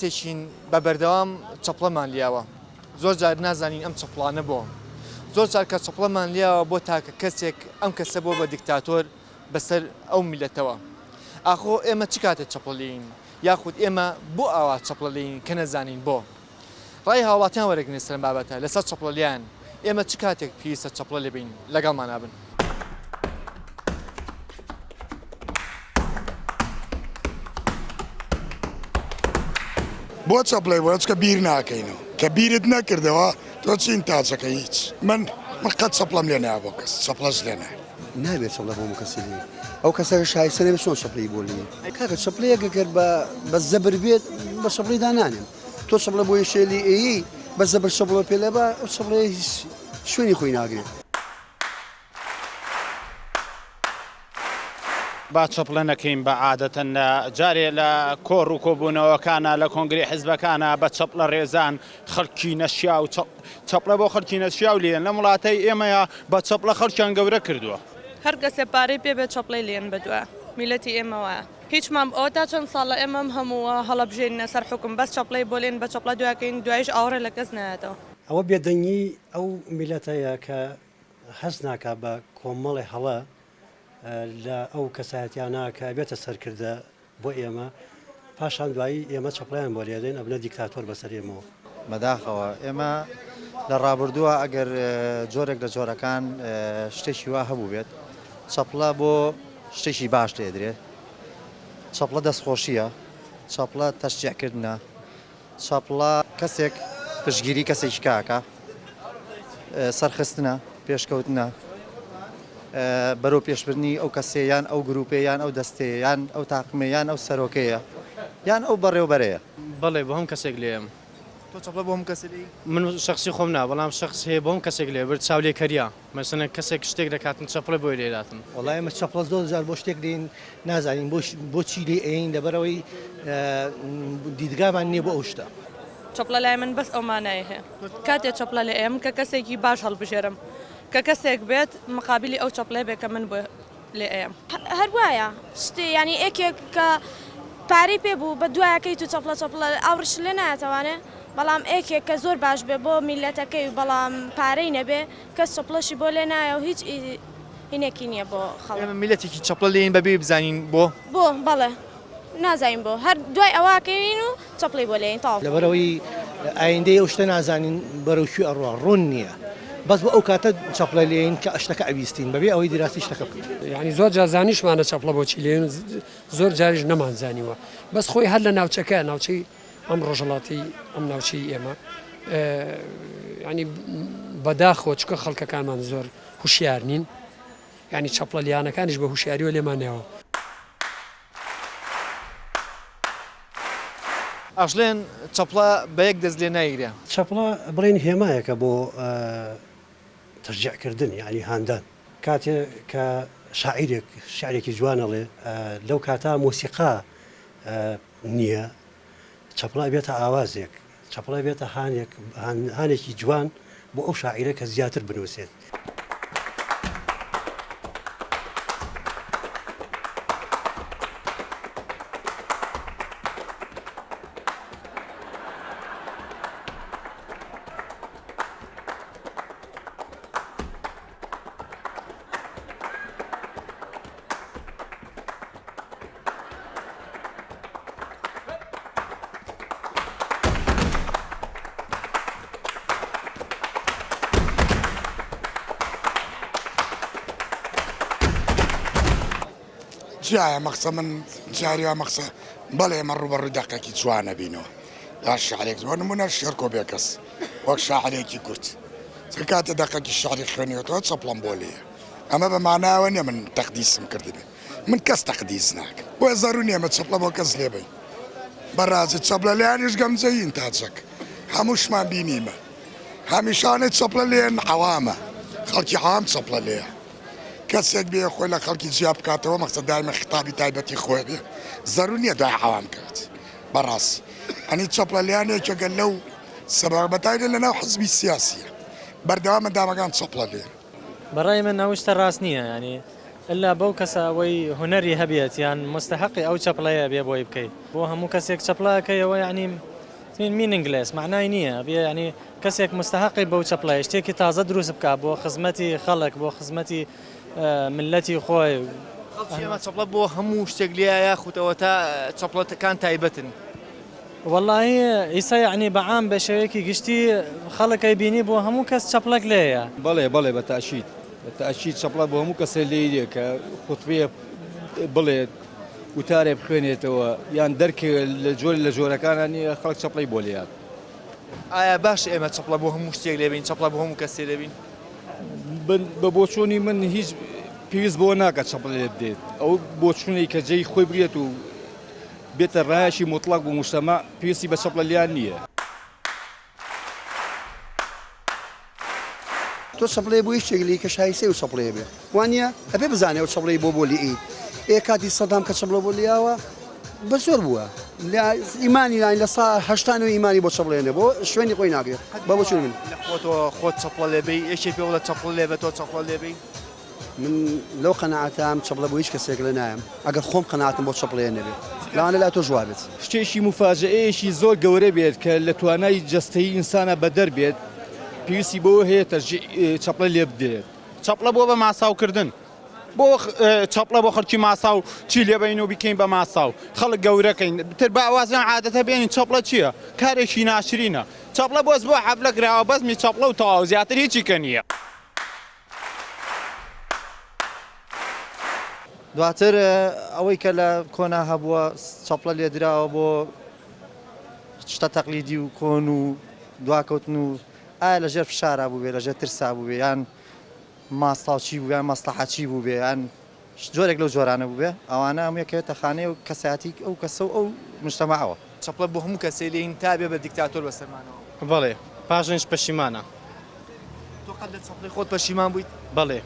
تێشین بە بەردەوام چەپڵەمان لیاوە زۆر جار نازانین ئەم چەپڵانە بۆ زۆر جار کە چەپڵەمان لیاوە بۆ تاکە کەسێک ئەم کەسە بۆ بە دیکتاتۆر بەسەر ئەو میلەتەوە ئاخۆ ئێمە چ کاتێک چەپڵەلین یاخود ئێمە بۆ ئاوا چەپڵەلین کە نەزانین بۆ ڕای هاوڵاتیان وەرەگرن سەرم بابەتە لەسەر چەپڵەلیان ئێمە چ کاتێک پێویستە چەپڵە لێبین لەگەڵمان نابن. بۆ چەپڵێ بۆ چکە بیر ناکەینەوە کە بیرت نەکردەوە تۆ چین تاچەکە هیچ من قەت چەپڵەم لێ نایە بۆ کەس چەپڵەش لێ نایە نابێت چەپڵە بۆ کەسی لێ ئەو کەسەکە شایستە نەبێت چۆن چەپڵی بۆ لێ کاکە چەپڵەیەکە کرد بە زەبر بێت بە چەپڵی دانانێن تۆ چەپڵە بۆ شێلی ئێی بە زەبر چەپڵە پێ لێ بە ئەو چەپڵەیە شوێنی خۆی ناگرێت. با چەپڵە نەکەین بە عادەتەن جارێ لە کۆڕ و کۆبوونەوەکانە لە کۆنگری حیزبەکانە بە چەپڵە ڕێزان خەڵکی نەشیا و چەپڵە بۆ خەڵکی نەشیا و لێن لە وڵاتەی ئێمەیە بە چەپڵە خەڵکیان گەورە کردووە. هەر کەسێ پارەی پێ بێت چەپڵەی لێن بەدووە میلەتی ئێمەوە هیچمان ئەو تا چەند ساڵە ئێمەم هەمووە هەڵەبژێنە سەر حکم بەس چەپڵەی بۆ لێن بە چەپڵە دوواکەین دوایش ئاوڕێ لە کەس نایەتەوە. ئەوە بێدەنگی ئەو میلەتەیە کە هەست ناکا بە کۆمەڵی هەڵە لە ئەو کەسایەتیانە کە بێتە سەرکردە بۆ ئێمە پاشان دوایی ئێمە چەپڵیان بۆ لێدەین ئەبنە دیکتاتۆر بەسەر ئێمەوە. بەداخەوە ئێمە لە ڕابردووە ئەگەر جۆرێک لە جۆرەکان شتێکی وا هەبوو بێت چەپڵە بۆ شتێکی باش لێدرێت چەپڵە دەستخۆشیە چەپڵە تەشجیعکردنە چەپڵە کەسێک پشگیری کەسێکی کاکە سەرخستنە پێشکەوتنە بەرەو پێشبردنی ئەو کەسێیان ئەو گروپێیان ئەو دەستەیەیان ئەو تاقمەیان ئەو سەرۆکەیە یان ئەو بەڕێوبەرەیە. بەڵێ بۆ هەم کەسێک لێم تۆ چەپڵە بۆ هەم کەسی من شخصی خۆم نا بەڵام شخص هەیە بۆ هەم کەسێک لێ برد چاولێکەریە مەسەنە کەسێک شتێک دەکاتن چەپڵە بۆی لێداتن. وڵای ئێمە چەپڵە زۆر جار بۆ شتێک دێن نازانین بۆچی لێ ئەین لەبەرەوەی دیدگامان نییە بۆ ئەو شتە. چەپڵە لای من بەس ئەومانایە هەیە کاتێک چەپڵە لە ئێم کە کەسێکی باش هەڵبژێرم کە کەسێک بێت مقابلی ئەو چەپڵێ بێ کە من بۆ لێ ئەم هەر وایە شتی ینی ئێکێک کە پارەی پێ بوو بە دوایەکەی تو چەپڵە ئاوڕش لێ نایەتەوانێ بەڵام ئێکێک کە زۆر باش بێ بۆ میلەتەکەی بەڵام پارەی نەبێ کەس چەپڵەشی بۆ لێ نایە و هیچ هینێکی نییە بۆ خەڵک. ئێمە میلەتێکی چەپڵە لێین بەبێ بزانین بۆ بەڵێ نازانین بۆ هەر دوای ئەواکەین و چەپڵی بۆ لێین تاو لەبەرەوەی ئایندەی ئەو شتە نازانین بەرەوشی ئەڕوا ڕوون نییە بەس بۆ ئەو کاتە چەپڵە لێین کە ئەشتەکە ئەویستین بەبێ ئەوەی دیراسی شتەکە بکەین. یعنی زۆر جار زانیشمانە چەپڵە بۆچی لێن زۆر جاریش نەمانزانیوە بەس خۆی هەر لە ناوچەکە ناوچەی ئەم ڕۆژهڵاتی ئەم ناوچەی ئێمە ینی بەداخۆ چکە خەڵکەکانمان زۆر هوشیار نین ینی چەپڵە لیانەکانیش بە هوشیاریوە لێمانەوە. ئەژڵێن چەپڵە بە یەک دەست لێ نایگرێ چەپڵە بڵێن هێمایەکە بۆ تەرجیعکردن ینی هاندان کاتێک کە شاعرێکی جوانەڵێ لەو کاتا مۆسیقا نییە چەپڵە بێتە ئاوازێک چەپڵە بێتە هانێکی جوان بۆ ئەو شاعیرە کە زیاتر بنووسێت. جایە مەخسە من جاریوا مەخسە بەڵێ ئێمە ڕوبەڕووی دەقێکی جوانە بینەوە یا شعرێک جوان نمونە شێرکۆ بێ کەس وەک شاعرێکی کورد چ کاتە دەقێکی شعری خوێنیەوە چەپڵەم بۆ لێیە ئەمە بە ماناوە نیە من تەقدیسم کردبێ من کەس تەقدیس ناکە بۆ زەرو نیە ئەمە چەپڵە بۆ کەس لێ بین بەڕازی چەپڵە لێیانیش گەمجەین تاچەک هەمووشمان بینیمە هەمیشانێت چەپڵە لێن عەوامە خەڵکی عام چەپڵە لێیە کەسێک بێ خۆی لە خەڵکی جیا بکاتەوە مەقسەد دایمە خیتابی تایبەتی خۆی بێ زەرو نییە دوای عەوام کات بەڕاستی ئەنی چەپڵە لیانێکێکە لەو سەبابەتایە لەناو حزبی سیاسیە بەردەوامە دامەکان چەپڵە لێن. بەڕای من ئەو شتە ڕاست نییە ینی إلا بەو کەسەوەی هوەری هەبێت یان مستحقی ئەو چەپڵەیە بێ بۆی بکەیت بۆ هەموو کەسێک چەپڵەکەیەوە یعنی میننگلس معنای نییە بێ ینی کەسێک مستحقی بەو چەپڵای شتێکی تازە دروست بکات بۆ خزمەتی خەڵک بۆ خزمەتی ملەتی خۆی ئێمە چەپڵە بۆ هەموو شتێک لێە یاخوتەوە تا چەپڵەتەکان تایبەتن. والله ئیسا یعنی بەعام بە شێوەیەکی گشتی خەڵکەی بینی بۆ هەموو کەس چەپڵک لێیە. بەڵێ بەتاشید چەپڵە بۆ هەموو کەسە لێ کە خوتبێ بڵێت وتارێ بخوێنێتەوە یان دەرکێ لە جۆرەکانانی خەڵک چەپڵی بۆ لێات. ئایا باش ئێمە چەپڵە بۆ هەموو شتێک لێبین چەپڵە بۆ هەموو کەسێ لێبین؟ بە بۆچوونی من هیچ پێویست بۆ ناکات چەپڵ لێ بدێت ئەو بۆچوونی کە جێی خۆی بگرێت و بێتە ڕایەشی مطلق بۆ موشتەما پێویستی بە چەپڵە لیان نییە. تۆ چەپڵێ بۆ هیچ شتێک کە شایستەی و چەپڵێ بێ وانە ئەبێ بزانێ و چەپڵی بۆ لیئیت ئێ کاتی سەدام کە چەپڵە بۆ لیاوە بە زۆر بووە ئیمانی لە هەشتانەوە ئیمانی بۆ چەپڵێنێ بۆ شوێنی خۆی ناگرێت بە بۆچون من خۆت چەپڵە لێبی ئێشێ پێ وڵە چەپڵ لێ بە تۆ چەپڵە لێبی من لەو قەنەعەتام چەپڵە بۆ هیچ کەسێک لە نایم ئەگەر خۆم قەنەعەتم بۆ چەپڵێ نەبێ لەوانە لا تۆ جوابێت شتێکی مفاجئەیەکی زۆر گەورە بێت کە لە توانای جەستەیی ئینسانە بەدەر بێت پێویستی بۆ هەیە چەپڵە لێ بدرێت. چەپڵە بۆ بە ماساوکردن بۆ چەپڵە بۆ خەڵکی ماساو چی لێبین و بکەین بە ماساو خەڵک گەورەکەین تر بە ئەوازیان عادەتە بێنین چەپڵە چییە؟ کارێکی ناشرینە چەپڵە بۆس بۆ حەفلە کراوە بەزمی چەپڵە و تەواو زیاتر هیچی کە نییە. دواتر ئەوەی کە لە کۆنا هەبووە چەپڵە لێدراوە بۆ شتە تەقلیدی و کۆن و دواکەوتن و ئایا لەژێر فشارا بوو بێ لەژێر ترسا بوو بێ یان ماستاوچی بوو یان مەسلحەتی بوو بێ یان جۆرێک لەو جۆرانە بوو بێ ئەوانە هەموو یەکەوێتە خانەی و کەسایەتی ئەو کەسە و ئەو مجتەمەعەوە. چەپڵە بۆ هەموو کەسێ لێین تا بێ بە دیکتاتۆر بەسەرمانەوە. بەڵێ پاشنش پەشیمانە. تۆ قەت لە چەپڵی خۆت پەشیمان بوویت؟ بەڵێ.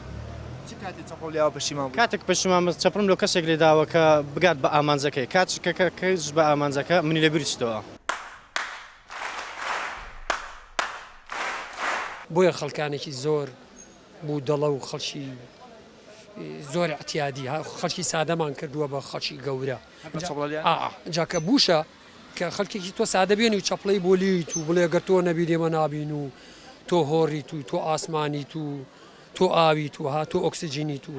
چ کاتێک چەپڵ لێەوە پەشیمان بوویت؟ کاتێک پەشیمان چەپڕم لەو کەسێک لێداوە کە بگات بە ئامانجەکەی کاتێککەکەش بە ئامانجەکە منی لەبیرچتەوە. بۆیە خەڵکانێکی زۆر بوو دەڵە و خەڵکی زۆر احتیادی خەڵکی سادەمان کردووە بە خەڵکی گەورە جاکە بوشە کە خەڵکێکی تۆ سادە بێنی و چەپڵەی بۆ لیت و بڵێ گەر تۆ نەبی لێمە نابین و تۆ هۆڕیت و تۆ ئاسمانیت و تۆ ئاویت و ها تۆ ئۆکسسیجینیت و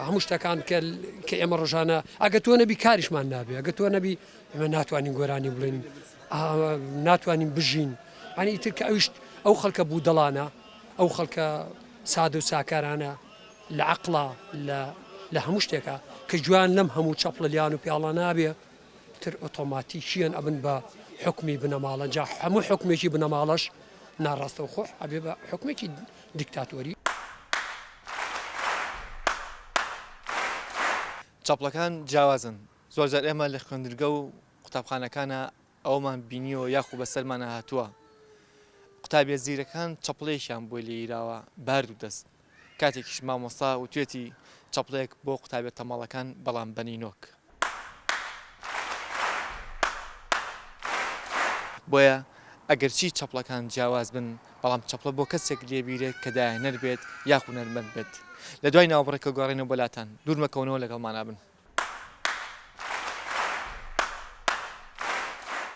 هەموو شتەکان کە ئێمە ڕۆژانە ئەگە تۆ نەبی کاریشمان نابێ ئەگە تۆ نەبی ئێمە ناتوانین گۆرانی بڵێن ناتوانین بژین ئەنی ئیتر کە ئەویشت ئەو خەڵکە بوو دڵانە ئەو خەڵکە سادە و ساکارانە لە عەقڵا لە هەموو شتێکە کە جوان لەم هەموو چەپڵە لیان و پیاڵە نابێ تر ئۆتۆماتیکیان ئەبن بە حکمی بنەماڵە جا هەموو حکمێکی بنەماڵەش ناڕاستە و خۆش ئەبێ بە حکمێکی دیکتاتۆری. چەپڵەکان جیاوازن زۆرجار ئێمە لە خوێندرگە و قوتابخانەکانە ئەومان بینیەوە یاخو بەسەرمانە هاتووە قوتابیە زیرەکان چەپڵەیەکیان بۆ لێیراوە بارد و دەست کاتێکیش مامۆستا و توێتی چەپڵەیەک بۆ قوتابیە تەماڵەکان بەڵام بەنینۆک بۆیە ئەگەرچی چەپڵەکان جیاواز بن بەڵام چەپڵە بۆ کەسێک لێبیرێت کە داهێنەر بێت یاخو نەرمەند بێت لە دوای ناوەڕێکە گۆڕێنەوە بەلاتان دوورمەکەونەوە لەگەڵمان نابن.